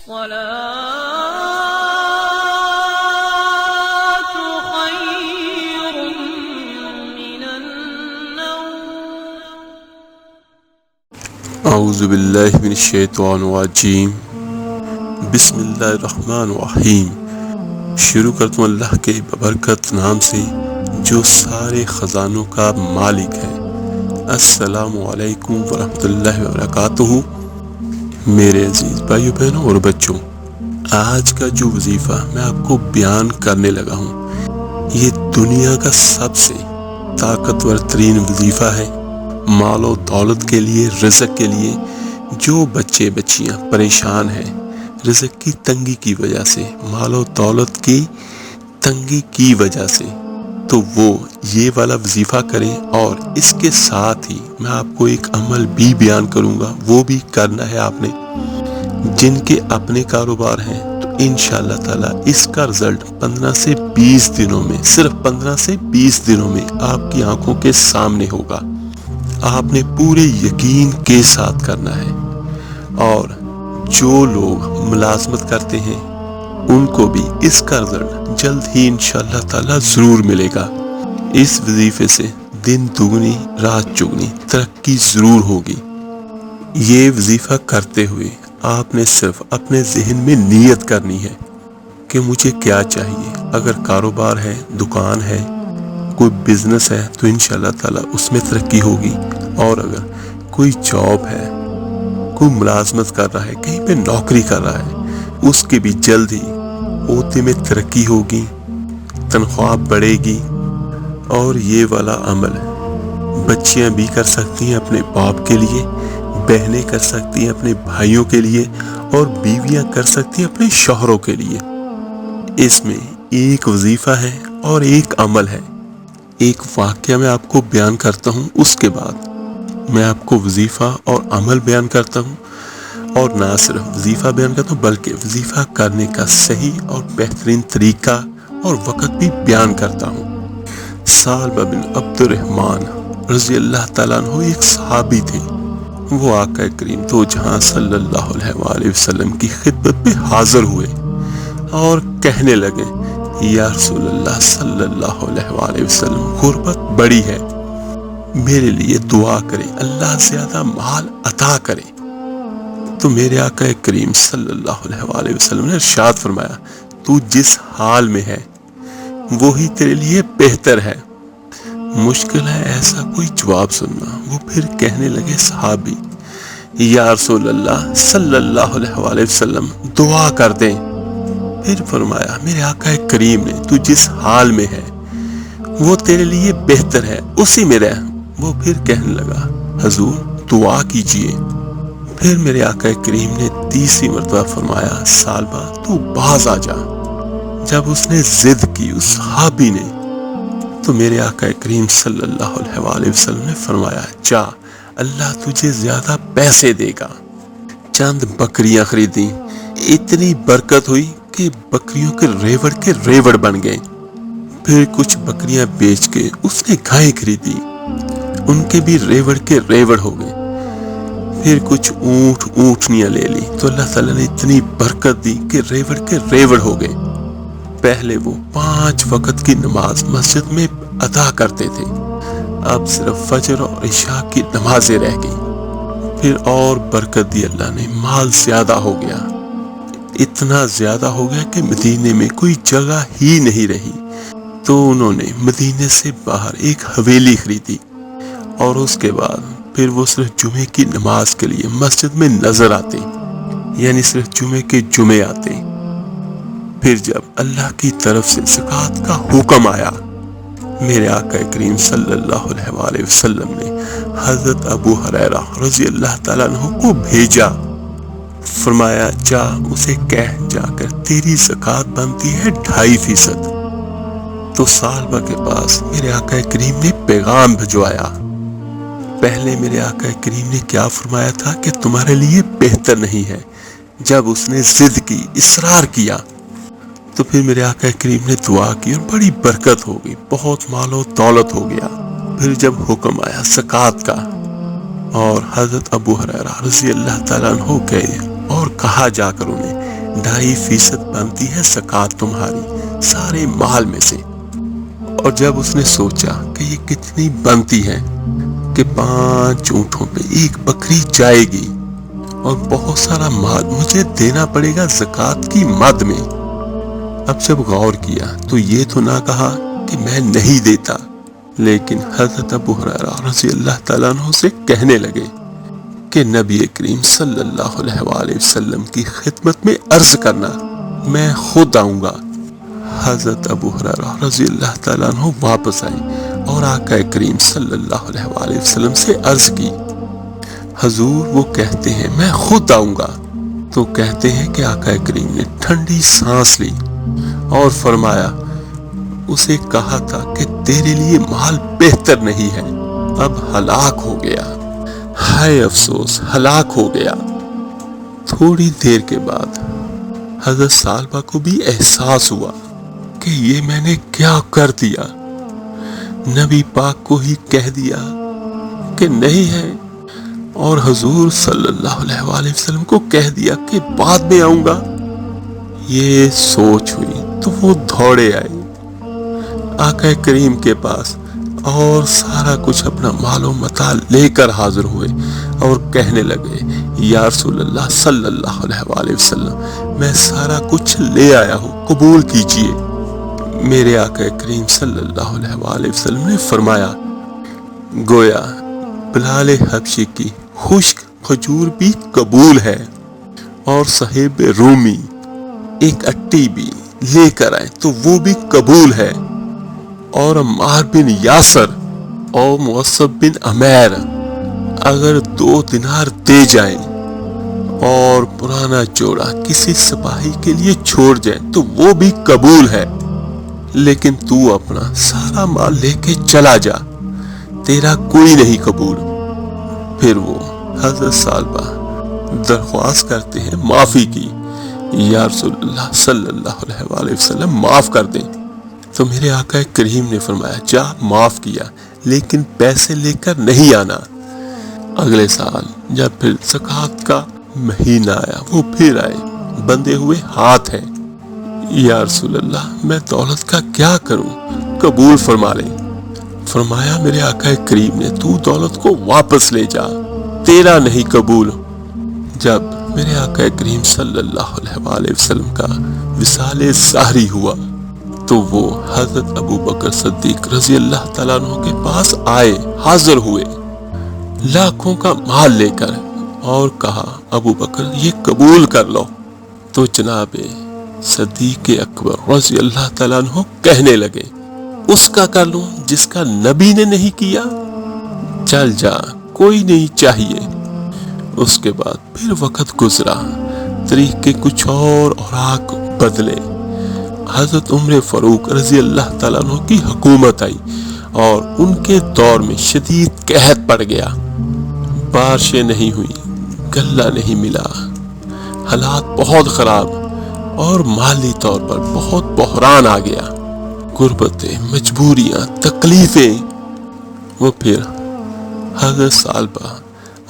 اعوذ باللہ من الشیطان الرجیم، بسم اللہ الرحمن الرحیم۔ شروع کرتا ہوں اللہ کے ببرکت نام سے جو سارے خزانوں کا مالک ہے۔ السلام علیکم ورحمۃ اللہ وبرکاتہ۔ میرے عزیز بھائیو بہنوں اور بچوں، آج کا جو وظیفہ میں آپ کو بیان کرنے لگا ہوں، یہ دنیا کا سب سے طاقتور ترین وظیفہ ہے۔ مال و دولت کے لیے، رزق کے لیے جو بچے بچیاں پریشان ہیں رزق کی تنگی کی وجہ سے، مال و دولت کی تنگی کی وجہ سے، تو وہ یہ والا وظیفہ کریں۔ اور اس کے ساتھ ہی میں آپ کو ایک عمل بھی بیان کروں گا، وہ بھی کرنا ہے آپ نے۔ جن کے اپنے کاروبار ہیں تو انشاءاللہ تعالی اس کا رزلٹ 15 سے 20 دنوں میں، صرف 15 سے 20 دنوں میں آپ کی آنکھوں کے سامنے ہوگا۔ آپ نے پورے یقین کے ساتھ کرنا ہے، اور جو لوگ ملازمت کرتے ہیں ان کو بھی اس کا رزلٹ جلد ہی انشاءاللہ تعالی ضرور ملے گا۔ اس وظیفے سے دن دگنی رات چگنی ترقی ضرور ہوگی۔ یہ وظیفہ کرتے ہوئے آپ نے صرف اپنے ذہن میں نیت کرنی ہے کہ مجھے کیا چاہیے۔ اگر کاروبار ہے، دکان ہے، کوئی بزنس ہے تو انشاءاللہ تعالی اس میں ترقی ہوگی، اور اگر کوئی جاب ہے، کوئی ملازمت کر رہا ہے، کہیں پہ نوکری کر رہا ہے، اس کی بھی جلد ہی عہدے میں ترقی ہوگی، تنخواہ بڑھے گی۔ اور یہ والا عمل بچیاں بھی کر سکتی ہیں اپنے باپ کے لیے، بہنیں کر سکتی ہیں اپنے بھائیوں کے لیے، اور بیویاں کر سکتی ہیں اپنے شوہروں کے لیے۔ اس میں ایک وظیفہ ہے اور ایک عمل ہے۔ ایک واقعہ میں آپ کو بیان کرتا ہوں، اس کے بعد میں آپ کو وظیفہ اور عمل بیان کرتا ہوں، اور نہ صرف وظیفہ بیان کرتا ہوں بلکہ وظیفہ کرنے کا صحیح اور بہترین طریقہ اور وقت بھی بیان کرتا ہوں۔ ثعلبہ بن عبد الرحمن رضی اللہ تعالیٰ عنہ ایک صحابی تھے۔ وہ آقا کریم دو جہاں صلی اللہ علیہ وآلہ وسلم کی خدمت میں حاضر ہوئے اور کہنے لگے، یا رسول اللہ صلی اللہ علیہ وآلہ وسلم، غربت بڑی ہے، میرے لیے دعا کریں، اللہ زیادہ مال عطا کرے۔ تو میرے آقا کریم صلی اللہ علیہ وآلہ وسلم نے ارشاد فرمایا، تو جس حال میں ہے وہی تیرے لیے بہتر ہے۔ مشکل ہے ایسا کوئی جواب سننا۔ وہ پھر کہنے لگے صحابی، یا رسول اللہ صلی اللہ علیہ وآلہ وسلم، دعا کر دیں۔ پھر فرمایا، میرے آقا کریم نے تو جس حال میں ہے وہ تیرے لیے بہتر ہے، اسی میں رہ۔ وہ پھر کہنے لگا، حضور دعا کیجئے۔ پھر میرے آقا کریم نے تیسری مرتبہ فرمایا، ثعلبہ تو باز آ جا۔ جب اس نے ضد کی اس صحابی نے، تو میرے آقا کریم صلی اللہ علیہ وآلہ وسلم نے فرمایا، جا، اللہ تجھے زیادہ پیسے دے گا۔ چند بکریاں خریدیں، اتنی برکت ہوئی کہ بکریوں کے ریوڑ بن گئے۔ پھر کچھ بکریاں بیچ کے اس نے گائیں خریدی، ان کے بھی ریوڑ ہو گئے۔ پھر کچھ اونٹنیاں لے لی تو اللہ تعالیٰ نے اتنی برکت دی کہ ریوڑ ہو گئے۔ پہلے وہ 5 وقت کی نماز مسجد میں ادا کرتے تھے، اب صرف فجر اور عشاء کی نمازیں رہ گئی۔ پھر اور برکت دی اللہ نے، مال زیادہ ہو گیا، اتنا زیادہ ہو گیا کہ مدینے میں کوئی جگہ ہی نہیں رہی۔ تو انہوں نے مدینے سے باہر ایک حویلی خریدی، اور اس کے بعد پھر وہ صرف جمعے کی نماز کے لیے مسجد میں نظر آتے، یعنی صرف جمعے کے جمعے آتے۔ پھر جب اللہ کی طرف سے زکوٰۃ کا حکم آیا، میرے آقا کریم صلی اللہ علیہ وآلہ وسلم نے حضرت ابو ہریرہ رضی اللہ تعالیٰ عنہ کو بھیجا، فرمایا، جا اسے کہہ جا کر تیری زکوٰۃ بنتی ہے 2.5%۔ تو ثعلبہ کے پاس میرے آقا کریم نے پیغام بھجوایا۔ پہلے میرے آقا کریم نے کیا فرمایا تھا کہ تمہارے لیے بہتر نہیں ہے۔ جب اس نے ضد کی، اصرار کیا، تو پھر میرے آقا کریم نے دعا کی اور بڑی برکت ہو گئی، بہت مال و دولت ہو گیا۔ پھر جب حکم آیا زکوٰۃ کا، اور حضرت ابو ہریرہ رضی اللہ تعالیٰ عنہ گئے اور کہا جا کر انہیں 2.5% بنتی ہے زکوٰۃ تمہاری سارے مال میں سے۔ اور جب اس نے سوچا کہ یہ کتنی بنتی ہے کہ 5 اونٹوں پہ 1 بکری جائے گی اور بہت سارا مال مجھے دینا پڑے گا زکوٰۃ کی مد میں۔ اب جب غور کیا تو یہ تو نہ کہا کہ میں نہیں دیتا، لیکن حضرت ابو ہریرہ رضی اللہ تعالیٰ عنہ سے کہنے لگے کہ نبی کریم صلی اللہ علیہ وآلہ وسلم کی خدمت میں عرض کرنا، میں خود آؤں گا۔ حضرت ابو ہریرہ رضی اللہ تعالیٰ عنہ واپس آئے اور آقا کریم صلی اللہ علیہ وآلہ وسلم سے عرض کی، حضور وہ کہتے ہیں میں خود آؤں گا۔ تو کہتے ہیں کہ آقا کریم نے ٹھنڈی سانس لی اور فرمایا، اسے کہا تھا کہ تیرے لیے مال بہتر نہیں ہے، اب ہلاک ہو گیا، ہائے افسوس ہلاک ہو گیا۔ تھوڑی دیر کے بعد حضرت ثعلبہ کو بھی احساس ہوا کہ یہ میں نے کیا کر دیا، نبی پاک کو ہی کہہ دیا کہ نہیں ہے، اور حضور صلی اللہ علیہ وآلہ وسلم کو کہہ دیا کہ بعد میں آؤں گا۔ یہ سوچ ہوئی تو وہ دوڑے آئے آقا کریم کے پاس اور سارا کچھ اپنا مال و متاع لے کر حاضر ہوئے اور کہنے لگے، یا رسول اللہ صلی اللہ علیہ وآلہ وسلم میں سارا کچھ لے آیا ہوں، قبول کیجئے۔ میرے آقا کریم صلی اللہ علیہ وآلہ وسلم نے فرمایا، گویا بلال حبشی کی خشک کھجور بھی قبول ہے، اور صہیب رومی ایک اٹی بھی لے کر آئے تو وہ بھی قبول ہے، اور عمار بن یاسر اور مصعب بن عمیر اگر 2 دینار دے جائیں اور پرانا جوڑا کسی سپاہی کے لیے چھوڑ جائیں تو وہ بھی قبول ہے، لیکن تو اپنا سارا مال لے کے چلا جا، تیرا کوئی نہیں قبول۔ پھر وہ حضرت ثعلبہ درخواست کرتے ہیں معافی کی، یا رسول اللہ صلی اللہ علیہ وآلہ وسلم معاف کر دیں۔ تو میرے آقا کریم نے فرمایا، جا معاف کیا، لیکن پیسے لے کر نہیں آنا۔ اگلے سال جب پھر زکوٰۃ کا مہینہ آیا وہ پھر آئے، بندھے ہوئے ہاتھ ہیں، یا رسول اللہ میں دولت کا کیا کروں، قبول فرما لیں۔ فرمایا میرے آقا کریم نے، تو دولت کو واپس لے جا، تیرا نہیں قبول۔ جب میرے آقا کریم صلی اللہ علیہ وآلہ وسلم کا وصال ظاہری ہوا تو وہ حضرت ابو بکر صدیق رضی اللہ تعالیٰ عنہ کے پاس آئے، حاضر ہوئے لاکھوں کا مال لے کر، اور کہا ابو بکر یہ قبول کر لو۔ تو جناب صدیق اکبر رضی اللہ تعالیٰ عنہ کہنے لگے، اس کا کر لوں جس کا نبی نے نہیں کیا، چل جا کوئی نہیں چاہیے۔ اس کے بعد پھر وقت گزرا، طریقے کچھ اور اوراق بدلے، حضرت عمر فاروق رضی اللہ تعالیٰ عنہ کی حکومت آئی اور ان کے دور میں شدید قحط پڑ گیا، بارشیں نہیں ہوئی، غلہ نہیں ملا، حالات بہت خراب اور مالی طور پر بہت بحران آ گیا، غربتیں، مجبوریاں، تکلیفیں۔ وہ پھر حضرت ثعلبہ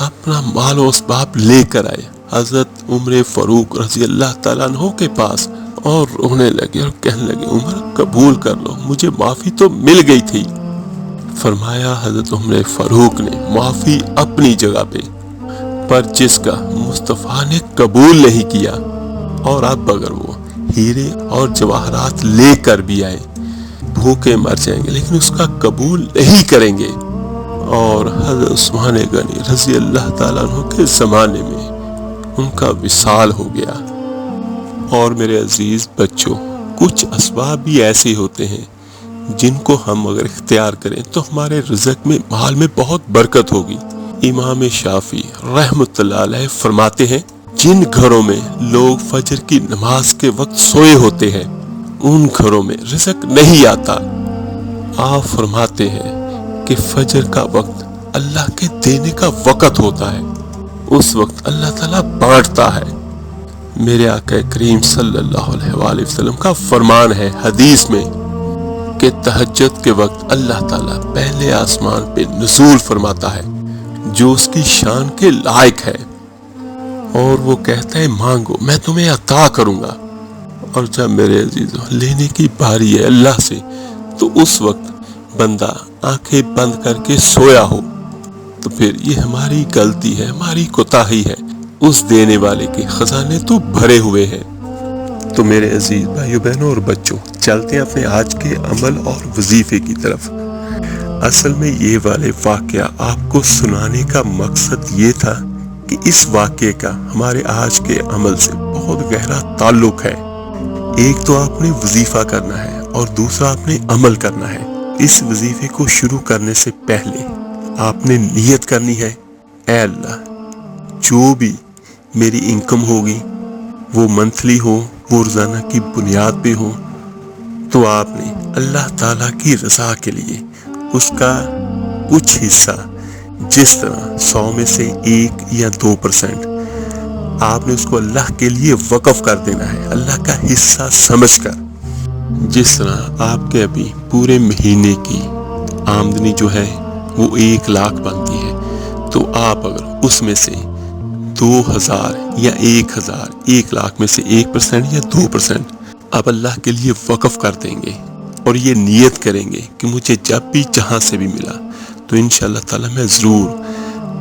اپنا مال و اسباب لے کر آئے حضرت عمر فاروق رضی اللہ تعالیٰ عنہ کے پاس اور رونے لگے اور کہنے لگے، عمر قبول کر لو، مجھے معافی تو مل گئی تھی۔ فرمایا حضرت عمر فاروق نے، معافی اپنی جگہ پہ، پر جس کا مصطفیٰ نے قبول نہیں کیا، اور اب اگر وہ ہیرے اور جواہرات لے کر بھی آئے بھوکے مر جائیں گے لیکن اس کا قبول نہیں کریں گے۔ اور حضرت عثمان غنی رضی اللہ تعالیٰ عنہ کے زمانے میں ان کا وصال ہو گیا۔ اور میرے عزیز بچوں، کچھ اسباب بھی ایسے ہوتے ہیں جن کو ہم اگر اختیار کریں تو ہمارے رزق میں، مال میں بہت برکت ہوگی۔ امام شافعی رحمۃ اللہ علیہ فرماتے ہیں، جن گھروں میں لوگ فجر کی نماز کے وقت سوئے ہوتے ہیں ان گھروں میں رزق نہیں آتا۔ آپ فرماتے ہیں کہ فجر کا وقت اللہ کے دینے کا وقت ہوتا ہے، اس وقت اللہ تعالیٰ بانٹتا ہے۔ میرے آقا کریم صلی اللہ علیہ وآلہ وسلم کا فرمان ہے حدیث میں کہ تہجد کے وقت اللہ تعالیٰ پہلے آسمان پہ نزول فرماتا ہے جو اس کی شان کے لائق ہے۔ اور وہ کہتا ہے مانگو میں تمہیں عطا کروں گا، اور جب میرے عزیزوں لینے کی باری ہے اللہ سے تو اس وقت بندہ آنکھیں بند کر کے سویا ہو تو پھر یہ ہماری غلطی ہے، ہماری کوتاہی ہے۔ اس دینے والے کے خزانے تو بھرے ہوئے ہیں۔ تو میرے عزیز بھائیو بہنوں اور بچوں، چلتے ہیں اپنے آج کے عمل اور وظیفے کی طرف۔ اصل میں یہ والے واقعہ آپ کو سنانے کا مقصد یہ تھا کہ اس واقعے کا ہمارے آج کے عمل سے بہت گہرا تعلق ہے۔ ایک تو آپ نے وظیفہ کرنا ہے اور دوسرا آپ نے عمل کرنا ہے۔ اس وظیفے کو شروع کرنے سے پہلے آپ نے نیت کرنی ہے، اے اللہ جو بھی میری انکم ہوگی وہ منتھلی ہو، وہ روزانہ کی بنیاد پہ ہو، تو آپ نے اللہ تعالیٰ کی رضا کے لیے اس کا کچھ حصہ، جس طرح 100 میں سے 1 یا 2% آپ نے اس کو اللہ کے لیے وقف کر دینا ہے، اللہ کا حصہ سمجھ کر۔ جس طرح آپ کے ابھی پورے مہینے کی آمدنی جو ہے وہ 1 لاکھ بنتی ہے، تو آپ اگر اس میں سے 2000 یا 1000، 1 لاکھ میں سے 1% یا 2% آپ اللہ کے لیے وقف کر دیں گے اور یہ نیت کریں گے کہ مجھے جب بھی جہاں سے بھی ملا تو انشاءاللہ تعالی میں ضرور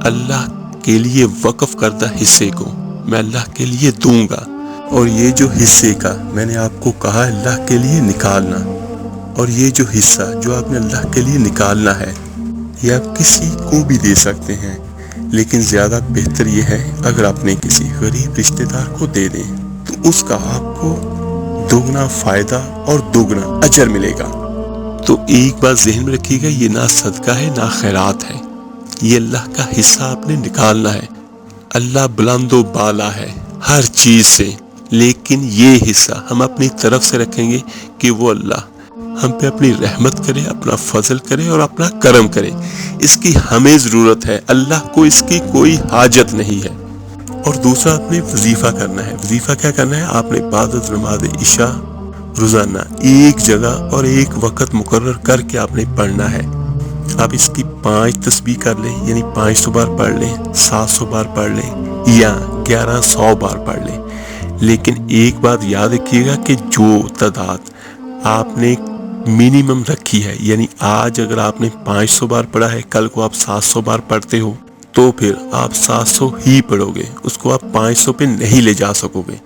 اللہ کے لیے وقف کردہ حصے کو میں اللہ کے لیے دوں گا۔ اور یہ جو حصے کا میں نے آپ کو کہا اللہ کے لیے نکالنا، اور یہ جو حصہ جو آپ نے اللہ کے لیے نکالنا ہے یہ آپ کسی کو بھی دے سکتے ہیں، لیکن زیادہ بہتر یہ ہے اگر آپ نے کسی غریب رشتہ دار کو دے دیں تو اس کا آپ کو دوگنا فائدہ اور دوگنا اجر ملے گا۔ تو ایک بات ذہن میں رکھیے گا، یہ نہ صدقہ ہے نہ خیرات ہے، یہ اللہ کا حصہ آپ نے نکالنا ہے۔ اللہ بلند و بالا ہے ہر چیز سے، لیکن یہ حصہ ہم اپنی طرف سے رکھیں گے کہ وہ اللہ ہم پہ اپنی رحمت کرے، اپنا فضل کرے اور اپنا کرم کرے۔ اس کی ہمیں ضرورت ہے، اللہ کو اس کی کوئی حاجت نہیں ہے۔ اور دوسرا آپ نے وظیفہ کرنا ہے۔ وظیفہ کیا کرنا ہے؟ آپ نے بعد از نماز عشاء روزانہ ایک جگہ اور ایک وقت مقرر کر کے آپ نے پڑھنا ہے۔ آپ اس کی 5 تسبیح کر لیں، یعنی 500 بار پڑھ لیں، 700 بار پڑھ لیں یا 1100 بار پڑھ لیں، لیکن ایک بات یاد رکھیے گا کہ جو تعداد آپ نے منیمم رکھی ہے، یعنی آج اگر آپ نے 500 بار پڑھا ہے، کل کو آپ 700 بار پڑھتے ہو تو پھر آپ 700 ہی پڑھو گے، اس کو آپ 500 پہ نہیں لے جا سکو گے۔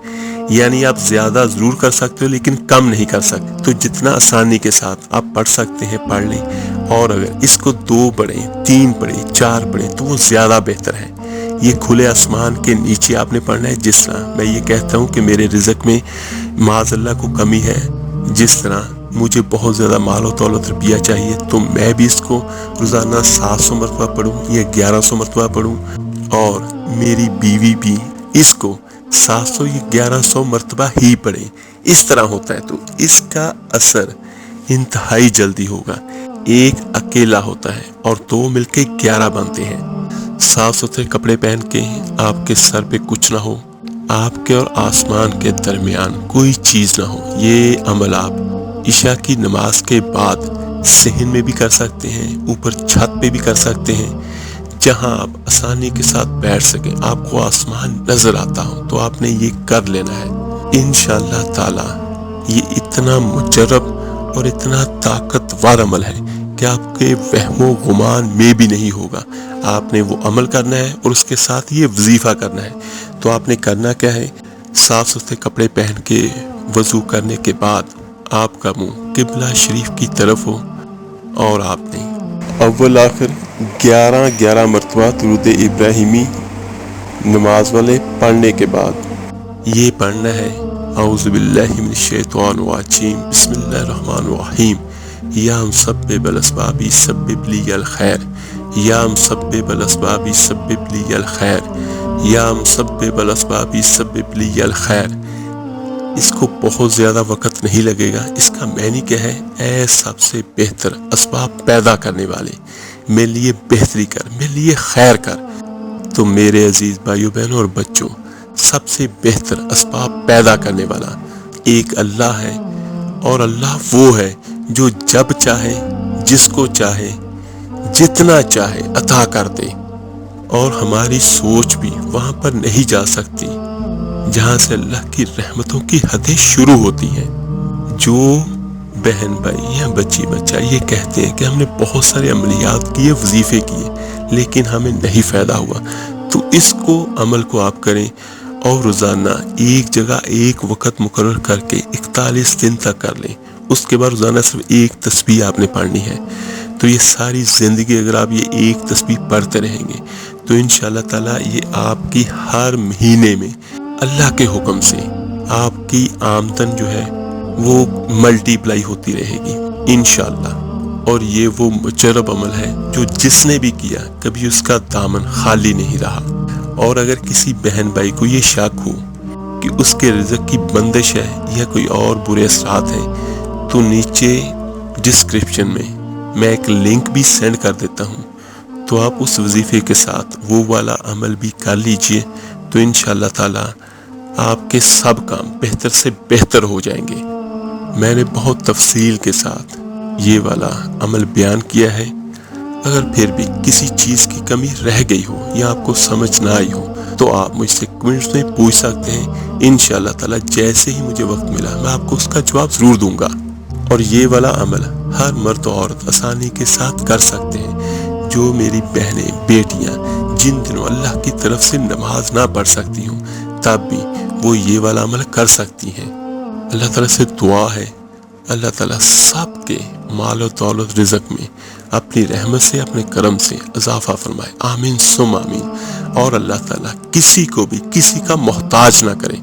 یعنی آپ زیادہ ضرور کر سکتے ہو لیکن کم نہیں کر سکتے، تو جتنا آسانی کے ساتھ آپ پڑھ سکتے ہیں پڑھ لیں، اور اگر اس کو 2 پڑھیں، 3 پڑھیں، 4 پڑھیں تو وہ زیادہ بہتر ہے۔ یہ کھلے آسمان کے نیچے آپ نے پڑھنا ہے۔ جس طرح میں یہ کہتا ہوں کہ میرے رزق میں معاذ اللہ کو کمی ہے، جس طرح مجھے بہت زیادہ مال و دولت روپیہ چاہیے، تو میں بھی اس کو روزانہ 700 مرتبہ پڑھوں یا 1100 مرتبہ پڑھوں، اور میری بیوی بھی اس کو 700 یا 1100 مرتبہ ہی پڑھے۔ اس طرح ہوتا ہے تو اس کا اثر انتہائی جلدی ہوگا۔ ایک اکیلا ہوتا ہے اور 2 مل کے 11 بنتے ہیں۔ صاف ستھرے کپڑے پہن کے آپ کے سر پہ کچھ نہ ہو، آپ کے اور آسمان کے درمیان کوئی چیز نہ ہو، یہ عمل آپ عشاء کی نماز کے بعد صحن میں بھی کر سکتے ہیں، اوپر چھت پہ بھی کر سکتے ہیں، جہاں آپ آسانی کے ساتھ بیٹھ سکیں، آپ کو آسمان نظر آتا ہو تو آپ نے یہ کر لینا ہے۔ انشاءاللہ تعالی یہ اتنا مجرب اور اتنا طاقتور عمل ہے کہ آپ کے وہم و گمان میں بھی نہیں ہوگا۔ آپ نے وہ عمل کرنا ہے اور اس کے ساتھ یہ وظیفہ کرنا ہے۔ تو آپ نے کرنا کیا ہے؟ صاف ستھرے کپڑے پہن کے وضو کرنے کے بعد آپ کا منہ قبلہ شریف کی طرف ہو، اور آپ نے اول آخر 11 مرتبہ درود ابراہیمی نماز والے پڑھنے کے بعد یہ پڑھنا ہے، اعوذ باللہ من الشیطان الرجیم، بسم اللہ الرحمن الرحیم، یا مسبب الاسباب سبب لی الخیر، یا مسبب الاسباب سبب لی الخیر، یا مسبب الاسباب سبب لی الخیر۔ اس کو بہت زیادہ وقت نہیں لگے گا۔ اس کا معنی کیا ہے؟ اے سب سے بہتر اسباب پیدا کرنے والے، میرے لیے بہتری کر، میرے لیے خیر کر۔ تو میرے عزیز بھائیو بہنوں اور بچوں، سب سے بہتر اسباب پیدا کرنے والا ایک اللہ ہے، اور اللہ وہ ہے جو جب چاہے، جس کو چاہے، جتنا چاہے عطا کر دے۔ اور ہماری سوچ بھی وہاں پر نہیں جا سکتی جہاں سے اللہ کی رحمتوں کی حدیں شروع ہوتی ہیں۔ جو بہن بھائی یا بچی بچہ یہ کہتے ہیں کہ ہم نے بہت سارے عملیات کیے، وظیفے کیے، لیکن ہمیں نہیں فائدہ ہوا، تو اس کو عمل کو آپ کریں اور روزانہ ایک جگہ ایک وقت مقرر کر کے 41 دن تک کر لیں۔ اس کے بعد روزانہ صرف ایک تسبیح آپ نے پڑھنی ہے۔ تو یہ ساری زندگی اگر آپ یہ ایک تسبیح پڑھتے رہیں گے تو انشاءاللہ تعالیٰ یہ آپ کی ہر مہینے میں اللہ کے حکم سے آپ کی آمدن جو ہے وہ ملٹی پلائی ہوتی رہے گی انشاءاللہ۔ اور یہ وہ مجرب عمل ہے جو جس نے بھی کیا کبھی اس کا دامن خالی نہیں رہا۔ اور اگر کسی بہن بھائی کو یہ شک ہو کہ اس کے رزق کی بندش ہے یا کوئی اور برے اثرات ہیں تو نیچے ڈسکرپشن میں ایک لنک بھی سینڈ کر دیتا ہوں، تو آپ اس وظیفے کے ساتھ وہ والا عمل بھی کر لیجئے، تو انشاءاللہ تعالی آپ کے سب کام بہتر سے بہتر ہو جائیں گے۔ میں نے بہت تفصیل کے ساتھ یہ والا عمل بیان کیا ہے۔ اگر پھر بھی کسی چیز کی کمی رہ گئی ہو یا آپ کو سمجھ نہ آئی ہو تو آپ مجھ سے کمنٹس میں پوچھ سکتے ہیں، انشاءاللہ تعالی جیسے ہی مجھے وقت ملا میں آپ کو اس کا جواب ضرور دوں گا۔ اور یہ والا عمل ہر مرد و عورت آسانی کے ساتھ کر سکتے ہیں۔ جو میری بہنیں بیٹیاں جن دنوں اللہ کی طرف سے نماز نہ پڑھ سکتی ہوں تب بھی وہ یہ والا عمل کر سکتی ہیں۔ اللہ تعالیٰ سے دعا ہے اللہ تعالیٰ سب کے مال و دولت رزق میں اپنی رحمت سے اپنے کرم سے اضافہ فرمائے، آمین ثم آمین۔ اور اللہ تعالیٰ کسی کو بھی کسی کا محتاج نہ کرے،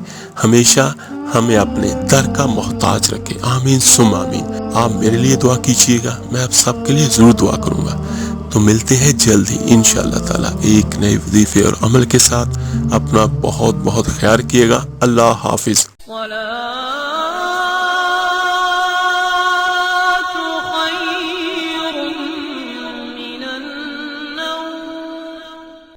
ہمیشہ ہمیں اپنے در کا محتاج رکھے، آمین ثم آمین۔ آپ میرے لیے دعا کیجئے گا، میں آپ سب کے لیے ضرور دعا کروں گا۔ تو ملتے ہیں جلد ہی انشاءاللہ تعالیٰ ایک نئے وظیفے اور عمل کے ساتھ۔ اپنا بہت بہت خیال کیے گا۔ اللہ حافظ۔